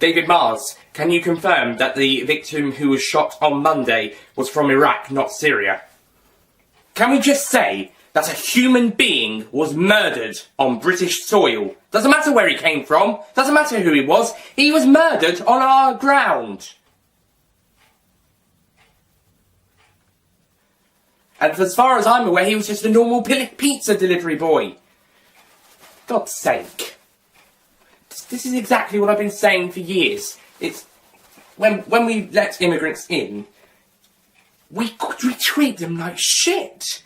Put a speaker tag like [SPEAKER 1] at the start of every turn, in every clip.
[SPEAKER 1] David Mars, can you confirm that the victim who was shot on Monday was from Iraq, not Syria? Can we just say that a human being was murdered on British soil? Doesn't matter where he came from, doesn't matter who he was murdered on our ground. And as far as I'm aware, he was just a normal pizza delivery boy. God's sake. This is exactly what I've been saying for years. It's when we let immigrants in, we treat them like shit.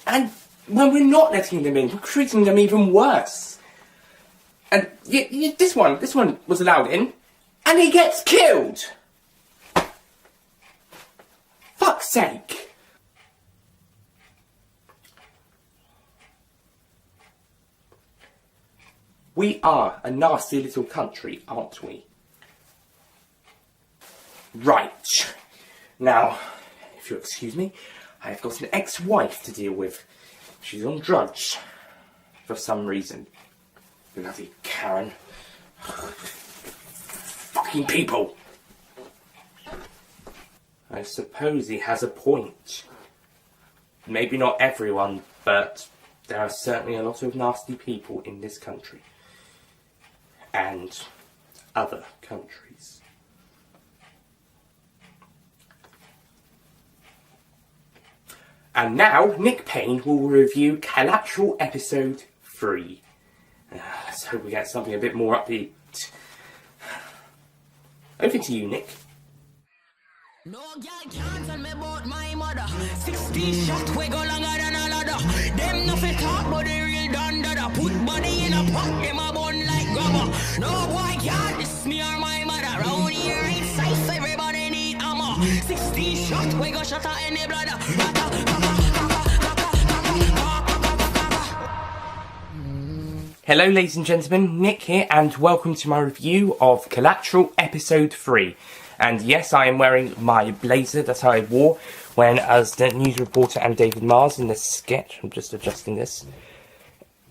[SPEAKER 1] And when we're not letting them in, we're treating them even worse. And this one was allowed in, and he gets killed. Fuck's sake. We are a nasty little country, aren't we? Right. Now, if you'll excuse me, I have got an ex-wife to deal with. She's on drugs. For some reason. Bloody Karen. Fucking people. I suppose he has a point. Maybe not everyone, but there are certainly a lot of nasty people in this country. And other countries. And now, Nick Payne will review Collateral Episode 3. Let's hope we get something a bit more upbeat. Over to you, Nick.
[SPEAKER 2] No girl can't tell me about my mother. 16 shots, we go longer than a ladder. Them nothing talk, but they real done dada. Put body in a pot, them a bun like grabber. No boy can't diss me or my mother. Round here ain't safe, everybody need ammo. 16 shots, we go shut out in the bladder.
[SPEAKER 1] Hello ladies and gentlemen, Nick here, and welcome to my review of Collateral Episode 3. And yes, I am wearing my blazer that I wore when as the news reporter and David Mars in the sketch. I'm just adjusting this.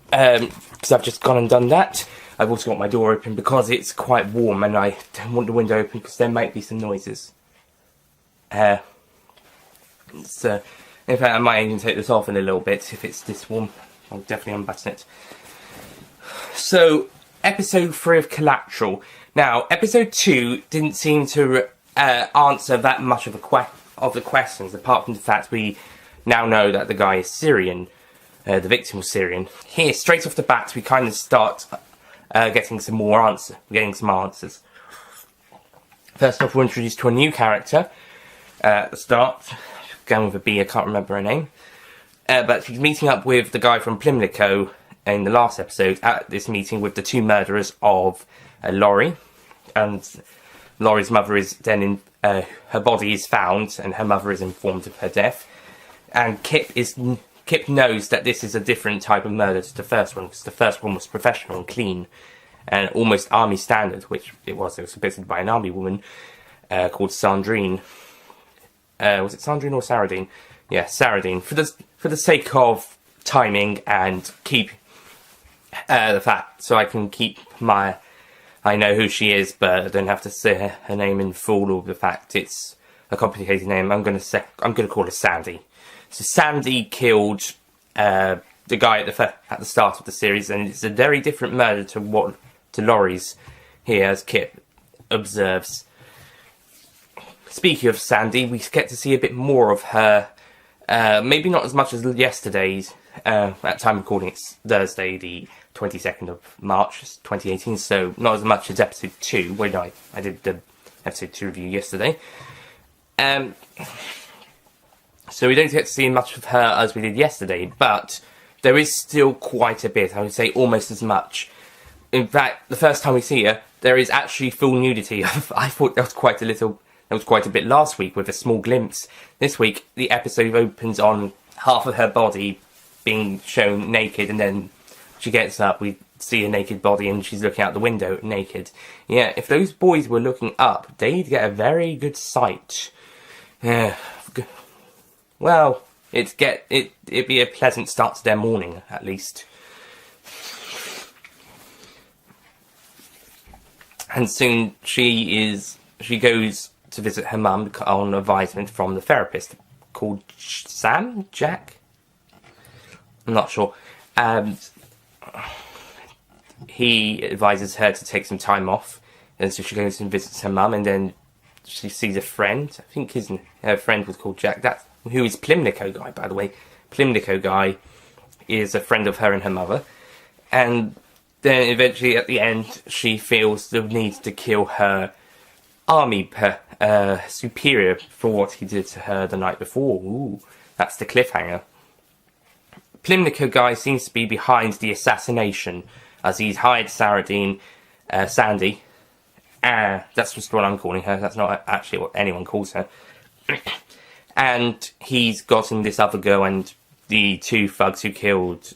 [SPEAKER 1] Because I've just gone and done that. I've also got my door open because it's quite warm and I don't want the window open because there might be some noises. So, in fact, I might even take this off in a little bit if it's this warm. I'll definitely unbutton it. So, episode 3 of Collateral. Now, episode 2 didn't seem to answer that much of the questions, apart from the fact we now know that the guy is Syrian, the victim was Syrian. Here, straight off the bat, we kind of start getting some answers. First off, we're introduced to a new character at the start, going with a B, I can't remember her name, but she's meeting up with the guy from Plimlico in the last episode at this meeting with the two murderers of Laurie. And Laurie's mother is then in, her body is found and her mother is informed of her death. And Kip knows that this is a different type of murder to the first one, because the first one was professional and clean and almost army standard, which it was committed by an army woman called Sandrine. Was it Sandrine or Saradine? Yeah, Saradine. For the sake of timing and keep the fact, so I can keep my... I know who she is, but I don't have to say her name in full, or the fact it's a complicated name. I'm going to call her Sandy. So Sandy killed the guy at the start of the series, and it's a very different murder to Laurie's here, as Kip observes. Speaking of Sandy, we get to see a bit more of her. Maybe not as much as yesterday's. At time of recording, it's Thursday, the 22nd of March 2018, so not as much as episode 2, when I did the episode 2 review yesterday. So we don't get to see much of her as we did yesterday, but there is still quite a bit. I would say almost as much. In fact, the first time we see her, there is actually full nudity. I thought there was quite a bit last week with a small glimpse. This week, the episode opens on half of her body being shown naked, and then she gets up, we see a naked body, and she's looking out the window naked. Yeah, if those boys were looking up, they'd get a very good sight. Well, it'd be a pleasant start to their morning, at least. And soon she goes to visit her mum on advisement from the therapist called Jack? I'm not sure. And he advises her to take some time off. And so she goes and visits her mum, and then she sees a friend. I think her friend was called Jack. Who is Plimnico Guy, by the way. Plimnico Guy is a friend of her and her mother. And then eventually at the end, she feels the need to kill her army superior for what he did to her the night before. Ooh, that's the cliffhanger. Plimnico Guy seems to be behind the assassination, as he's hired Sandy. That's just what I'm calling her. That's not actually what anyone calls her. And he's gotten this other girl and the two thugs who killed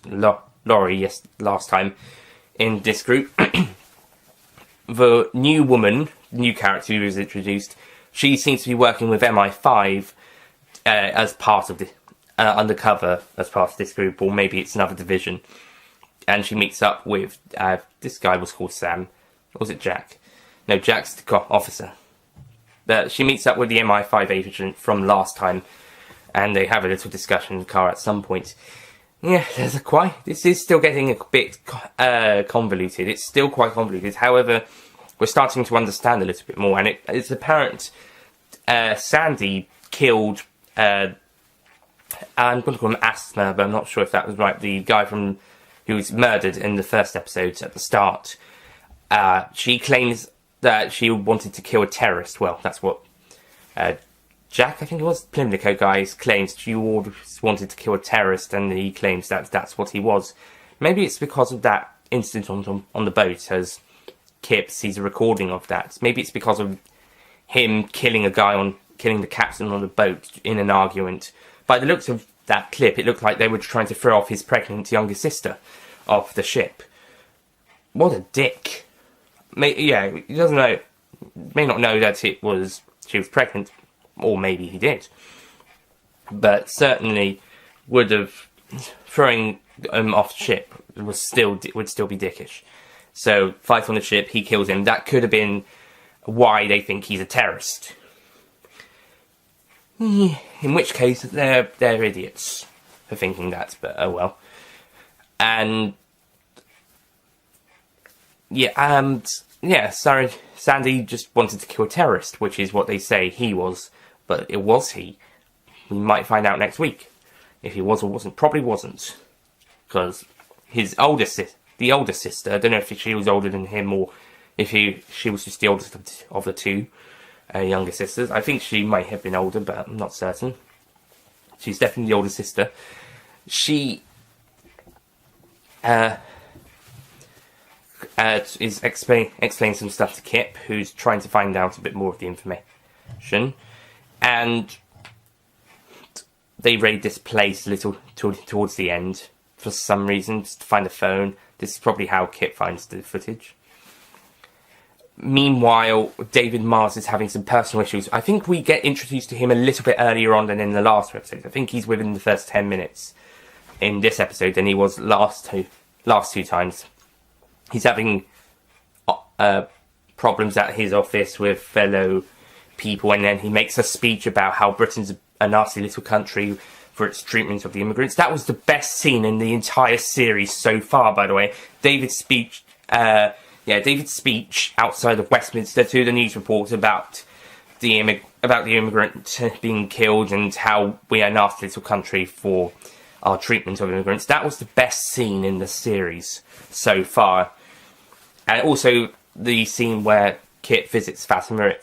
[SPEAKER 1] Laurie last time in this group. The new character who was introduced, she seems to be working with MI5 as part of the undercover as part of this group, or maybe it's another division. And she meets up with this guy was called Sam, or was it Jack? No, Jack's the officer. She meets up with the MI5 agent from last time, and they have a little discussion in the car at some point. Yeah, this is still getting a bit convoluted. It's still quite convoluted. However, we're starting to understand a little bit more, and it's apparent Sandy killed. I'm going to call him Asthma, but I'm not sure if that was right. The guy who was murdered in the first episode at the start. She claims that she wanted to kill a terrorist. Well, that's what Jack, I think it was, Plimnico Guy, claims she always wanted to kill a terrorist, and he claims that that's what he was. Maybe it's because of that incident on the boat, as Kip sees a recording of that. Maybe it's because of him killing the captain on the boat in an argument. By the looks of that clip, it looked like they were trying to throw off his pregnant younger sister off the ship. What a dick. He doesn't know, may not know that she was pregnant, or maybe he did. But certainly would have, throwing him off the ship would still be dickish. So, fight on the ship, he kills him. That could have been why they think he's a terrorist. In which case, they're idiots for thinking that, but oh well. And Sandy just wanted to kill a terrorist, which is what they say he was, but it was he. We might find out next week if he was or wasn't. Probably wasn't, because the older sister, I don't know if she was older than him or if she was just the oldest of the two younger sisters. I think she might have been older, but I'm not certain. She's definitely the older sister. She is explaining some stuff to Kip, who's trying to find out a bit more of the information, and they raid this place a little towards the end for some reason, just to find a phone. This is probably how Kip finds the footage. Meanwhile, David Mars is having some personal issues. I think we get introduced to him a little bit earlier on than in the last episode. I think he's within the first 10 minutes in this episode than he was last two times. He's having problems at his office with fellow people, and then he makes a speech about how Britain's a nasty little country for its treatment of the immigrants. That was the best scene in the entire series so far, by the way. David's speech outside of Westminster to the news reporter about the immigrant being killed and how we are a nasty little country for our treatment of immigrants. That was the best scene in the series so far. And also the scene where Kit visits Fatima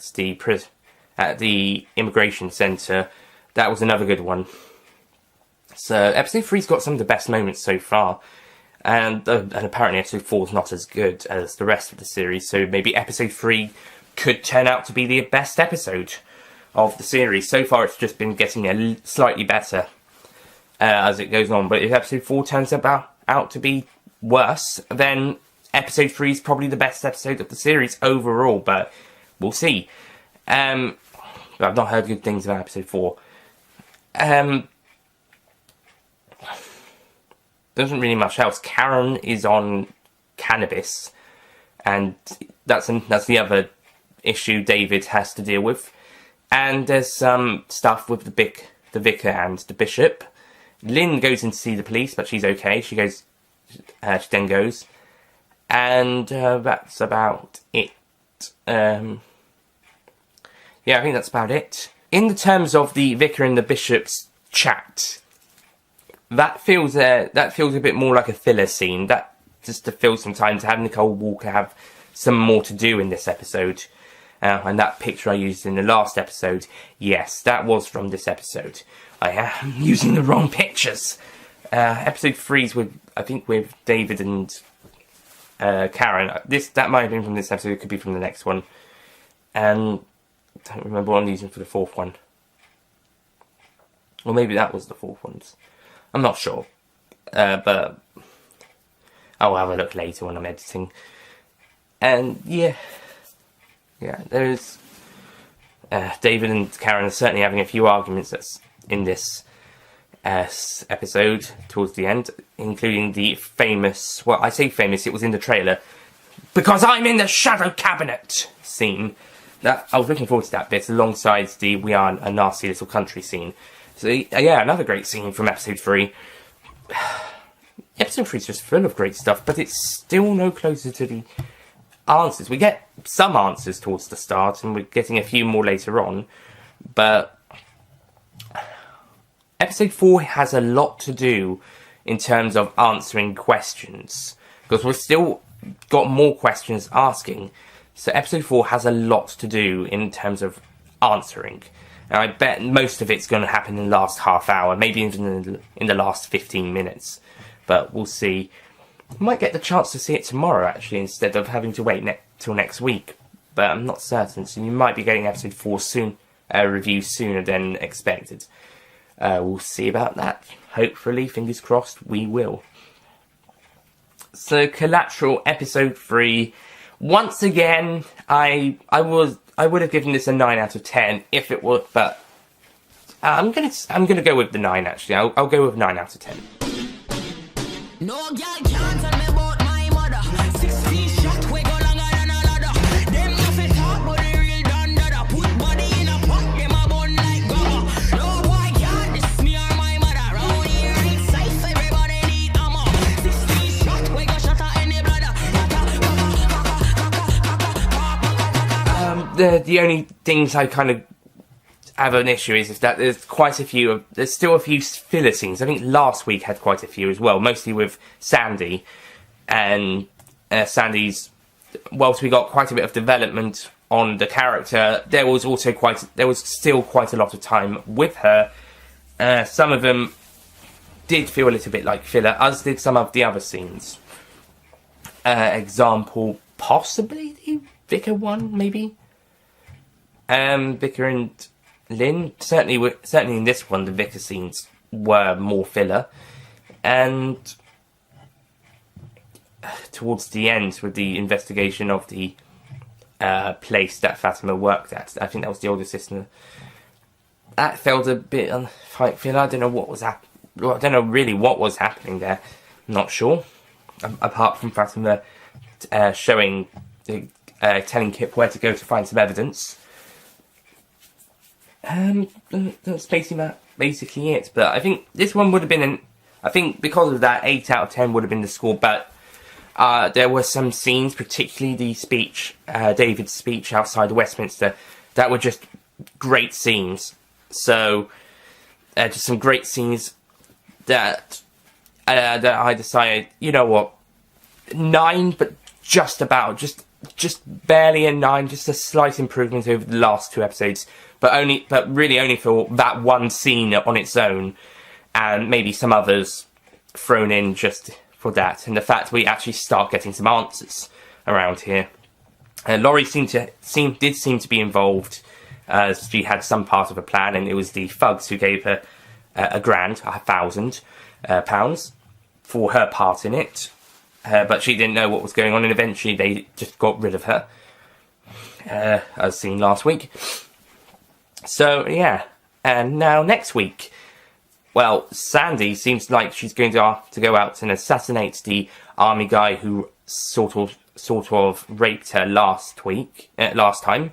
[SPEAKER 1] at the immigration centre. That was another good one. So episode 3's got some of the best moments so far. And apparently episode 4 is not as good as the rest of the series. So maybe episode 3 could turn out to be the best episode of the series. So far it's just been getting slightly better as it goes on. But if episode 4 turns out to be worse, then episode 3 is probably the best episode of the series overall. But we'll see. I've not heard good things about episode 4. There isn't really much else. Karen is on cannabis, and that's the other issue David has to deal with. And there's some stuff with the vicar and the bishop. Lynn goes in to see the police, but she's okay. She then goes. And that's about it. Yeah, I think that's about it. In the terms of the vicar and the bishop's chat, that feels a bit more like a filler scene. That just to fill some time to have Nicole Walker have some more to do in this episode. And that picture I used in the last episode, yes, that was from this episode. I am using the wrong pictures. Episode 3's with David and Karen. That might have been from this episode. It could be from the next one. And I don't remember what I'm using for the fourth one. Or maybe that was the fourth one. I'm not sure. But I'll have a look later when I'm editing. And yeah, there's David and Karen are certainly having a few arguments that's in this episode towards the end, including the famous, well, I say famous, it was in the trailer, because I'm in the shadow cabinet scene. That I was looking forward to that bit alongside the we are a nasty little country scene. So yeah, another great scene from episode 3. Episode 3 is just full of great stuff, but it's still no closer to the answers. We get some answers towards the start, and we're getting a few more later on, but episode 4 has a lot to do in terms of answering questions, because we've still got more questions asking. So episode 4 has a lot to do in terms of answering. And I bet most of it's going to happen in the last half hour, maybe even in the last 15 minutes. But we'll see. We might get the chance to see it tomorrow, actually, instead of having to wait till next week. But I'm not certain, so you might be getting episode 4 review sooner than expected. We'll see about that. Hopefully, fingers crossed, we will. So, Collateral episode 3. Once again, I would have given this a 9 out of 10 if it were, but I'm gonna go with the 9 actually. I'll go with 9 out of 10.
[SPEAKER 2] No girl can't tell me about my mother. 6 feet shot, we go longer than a ladder. Them nothing talk, but they real done dada. Put body in a pot, them a bun like gummer. No boy can't diss me or my mother. Round here it's safe, everybody need ammo. 6 feet shot, we go shot at any brother.
[SPEAKER 1] The only things I kind of have an issue is that there's still a few filler scenes. I think last week had quite a few as well, mostly with Sandy. And Sandy's, whilst we got quite a bit of development on the character, there was still quite a lot of time with her. Some of them did feel a little bit like filler, as did some of the other scenes. Example, possibly the Vicar one, maybe? Vicar and Lynn, certainly in this one, the Vicar scenes were more filler, and towards the end with the investigation of the place that Fatima worked at, I think that was the older sister. That felt a bit filler. I don't know what was I don't know really what was happening there. I'm not sure. Apart from Fatima telling Kip where to go to find some evidence. That's basically it. But I think this one would have been I think because of that, 8 out of 10 would have been the score. But there were some scenes, particularly the speech, David's speech outside Westminster, that were just great scenes. So just some great scenes that I decided, you know what, 9, but just barely a 9, just a slight improvement over the last 2 episodes, but really only for that one scene on its own, and maybe some others thrown in just for that, and the fact we actually start getting some answers around here. Laurie did seem to be involved, as she had some part of a plan, and it was the thugs who gave her £1,000 for her part in it. But she didn't know what was going on, and eventually they just got rid of her, as seen last week. So, yeah. And now, next week, well, Sandy seems like she's going to go out and assassinate the army guy who sort of sort of raped her last time,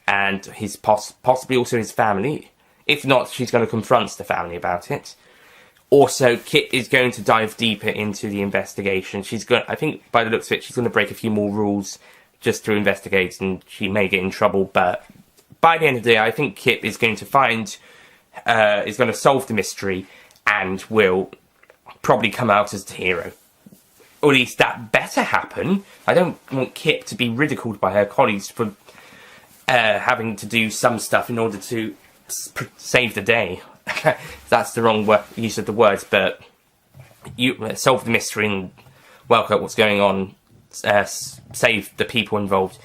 [SPEAKER 1] and his possibly also his family. If not, she's going to confront the family about it. Also, Kit is going to dive deeper into the investigation. I think by the looks of it, she's going to break a few more rules just to investigate, and she may get in trouble. But by the end of the day, I think Kit is going to is going to solve the mystery, and will probably come out as the hero. Or at least that better happen. I don't want Kit to be ridiculed by her colleagues for having to do some stuff in order to save the day. That's the wrong use of the words, but you solve the mystery and work out what's going on, save the people involved.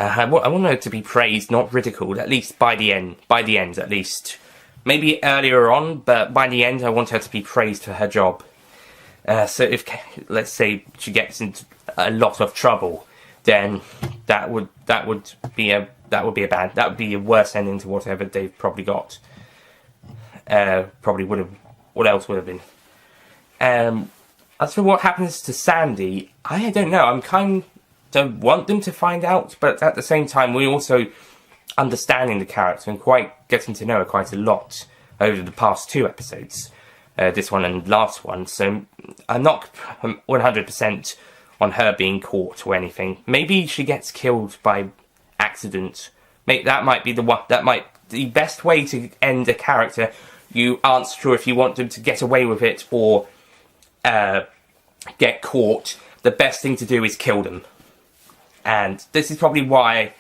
[SPEAKER 1] I want her to be praised, not ridiculed, at least by the end, at least. Maybe earlier on, but by the end I want her to be praised for her job. So if, let's say, she gets into a lot of trouble, then that would be a worse ending to whatever they've probably got. Probably would have. What else would have been? As for what happens to Sandy, I don't know. I'm kind of want them to find out, but at the same time, we're also understanding the character and quite getting to know her quite a lot over the past 2 episodes. This one and last one. So I'm not 100% on her being caught or anything. Maybe she gets killed by accident. That might be the best way to end a character. You aren't sure if you want them to get away with it or get caught. The best thing to do is kill them. And this is probably why.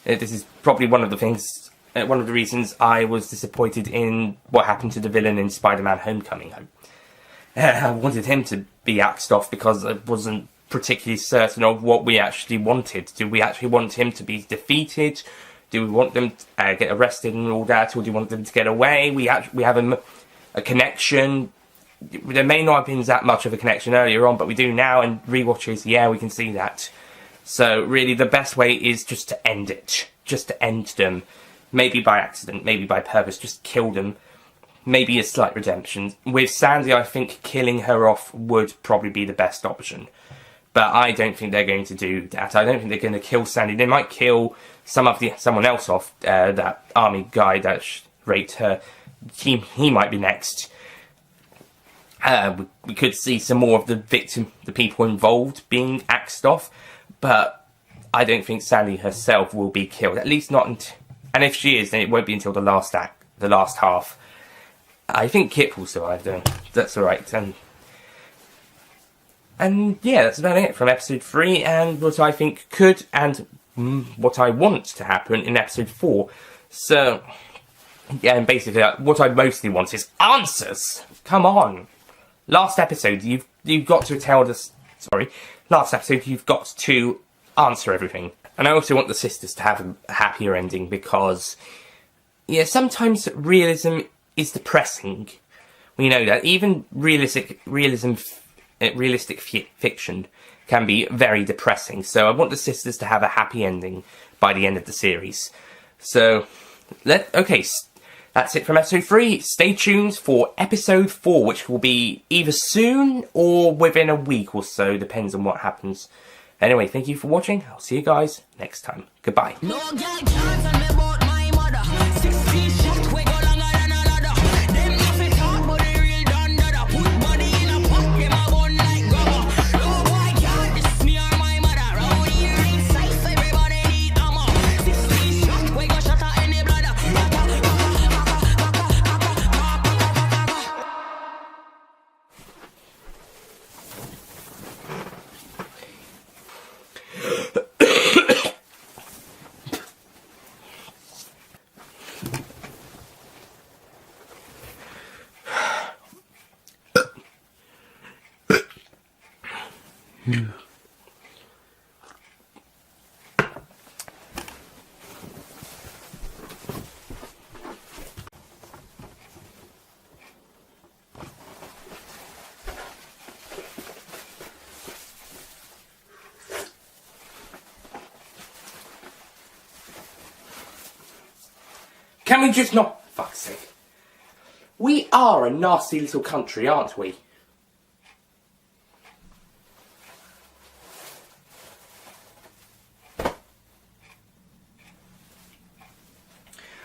[SPEAKER 1] This is probably one of the reasons I was disappointed in what happened to the villain in Spider-Man: Homecoming. I wanted him to be axed off because I wasn't particularly certain of what we actually wanted. Do we actually want him to be defeated? Do we want them to get arrested and all that, or do we want them to get away? We have a connection. There may not have been that much of a connection earlier on, but we do now, and rewatches, yeah, we can see that. So really, the best way is just to end it. Just to end them. Maybe by accident, maybe by purpose, just kill them. Maybe a slight redemption. With Sandy, I think killing her off would probably be the best option. But I don't think they're going to do that. I don't think they're going to kill Sandy. They might kill someone else off. That army guy that raped her. He might be next. We could see some more of the people involved being axed off. But I don't think Sandy herself will be killed. At least not until... And if she is, then it won't be until the last half. I think Kit will survive, though. That's alright. And yeah, that's about it from episode 3, and what I think could and what I want to happen in episode 4. So, yeah, and basically what I mostly want is answers! Come on! Last episode, you've got to tell us... Last episode, you've got to answer everything. And I also want the sisters to have a happier ending because, yeah, sometimes realism is depressing. We know that. Even realistic fiction can be very depressing. So I want the sisters to have a happy ending by the end of the series. So, okay, that's it from episode 3. Stay tuned for episode 4, which will be either soon or within a week or so, depends on what happens. Anyway, thank you for watching. I'll see you guys next time. Goodbye.
[SPEAKER 2] No girl can't tell me about my mother. 16 shot, we go longer than a ladder. Them nothing talk, but they real done dada. Put body in a pot, them a bun like rubber. No boy can't diss me or my mother. Round here ain't safe, everybody need armor. 16 shot, we go shut out any bladder.
[SPEAKER 1] Can we just not... Fuck's sake. We are a nasty little country, aren't we?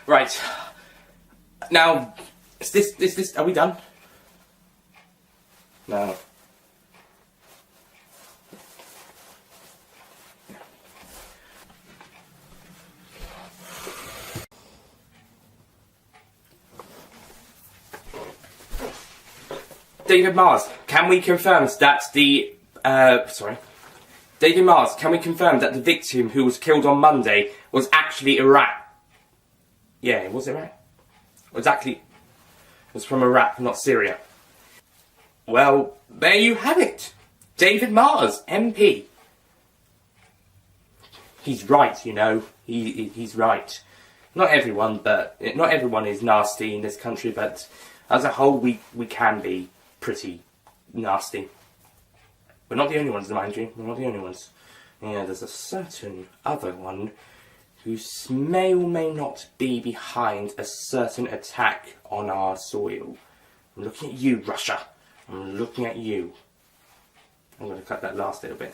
[SPEAKER 1] Right. Now, is this, are we done? No. David Mars, can we confirm that David Mars, can we confirm that the victim who was killed on Monday was actually Iraq? Yeah, it was Iraq. It was from Iraq, not Syria. Well, there you have it. David Mars, MP. He's right, you know. He's right. Not everyone is nasty in this country, but as a whole, we can be pretty nasty. We're not the only ones, mind you. We're not the only ones. Yeah, there's a certain other one who may or may not be behind a certain attack on our soil. I'm looking at you, Russia. I'm looking at you. I'm going to cut that last little bit.